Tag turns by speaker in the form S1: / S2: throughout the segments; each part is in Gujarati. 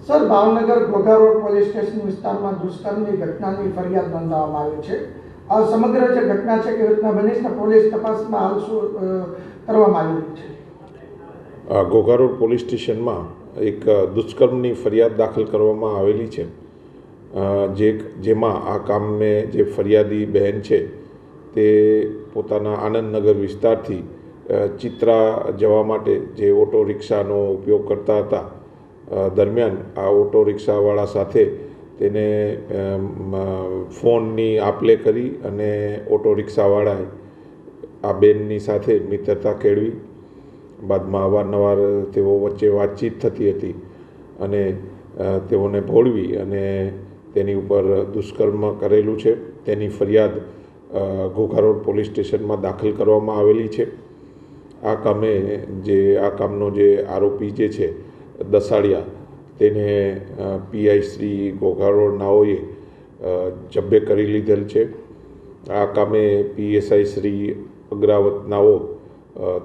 S1: Sir, Bhavnagar Ghogha road police station વિસ્તારમાં દુષ્કર્મની ઘટનાની ફરિયાદ નોંધાવવામાં આવી છે. આ સમગ્ર જે ઘટના છે કેવી રીતના બની છે, પોલીસ તપાસમાં હાલ શું કરવામાં આવી રહી છે?
S2: ઘોઘા રોડ પોલીસ સ્ટેશનમાં એક દુષ્કર્મની ફરિયાદ દાખલ કરવામાં આવેલી છે, જેમાં આ કામને જે ફરિયાદી બહેન છે તે પોતાના આનંદનગર વિસ્તારથી ચિત્રા જવા માટે જે ઓટો રિક્ષાનો ઉપયોગ કરતા હતા, દરમિયાન આ ઓટો રિક્ષાવાળા સાથે તેને ફોનની આપ-લે કરી અને ઓટો રિક્ષાવાળાએ આ બેનની સાથે મિત્રતા કેળવી. બાદમાં અવારનવાર તેઓ વચ્ચે વાતચીત થતી હતી અને તેઓને ભોળવી અને તેની ઉપર દુષ્કર્મ કરેલું છે. તેની ફરિયાદ ઘોઘા રોડ પોલીસ સ્ટેશનમાં દાખલ કરવામાં આવેલી છે. આ કામનો જે આરોપી જે છે દસાડિયા, તેને પીઆઈ શ્રી ઘોઘા રોડ નાઓએ જબ્બે કરી લીધેલ છે. આ કામે પીએસઆઈ શ્રી અગ્રાવત નાઓ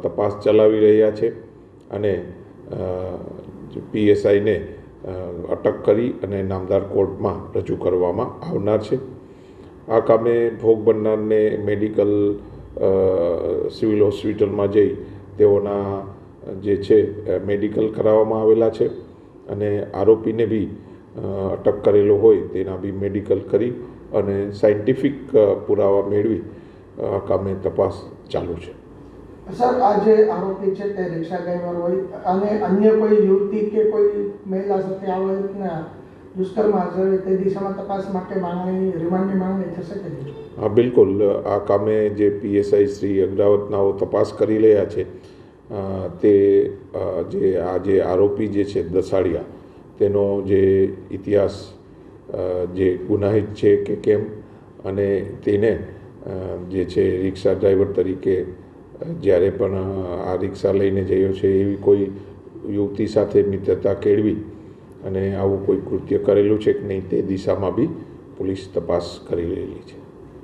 S2: તપાસ ચલાવી રહ્યા છે અને પીએસઆઈને અટક કરી અને નામદાર કોર્ટમાં રજૂ કરવામાં આવનાર છે. આ કામે ભોગ બનનારને મેડિકલ સિવિલ હોસ્પિટલમાં જઈ તેઓના જે છે મેડિકલ કરાવવામાં આવેલા છે અને આરોપીને બી અટક કરેલો હોય તેના બી મેડિકલ કરી અને સાયન્ટિફિક પુરાવા મેળવી આ કામે તપાસ ચાલુ છે.
S1: સર, આ જે આરોપી છે તે રિક્ષા ડ્રાઈવર હોય અને અન્ય કોઈ યુવતી કે કોઈ મહિલા સાથે આવા રીતના દુષ્કર્મ હાજર હોય તે દિશામાં તપાસ માટે રિમાન્ડની માંગણી થશે કે નહીં?
S2: હા, બિલકુલ. આ કામે જે પીએસઆઈ શ્રી અગ્રાવતનાઓ તપાસ કરી રહ્યા છે તે જે આરોપી જે છે દસાડિયા, તેનો જે ઇતિહાસ જે ગુનાહિત છે કે કેમ, અને તેને જે છે રિક્ષા ડ્રાઈવર તરીકે જ્યારે પણ આ રિક્ષા લઈને જયો છે એવી કોઈ યુવતી સાથે મિત્રતા કેળવી અને આવું કોઈ કૃત્ય કરેલું છે કે નહીં તે દિશામાં બી પોલીસ તપાસ કરી રહેલી છે.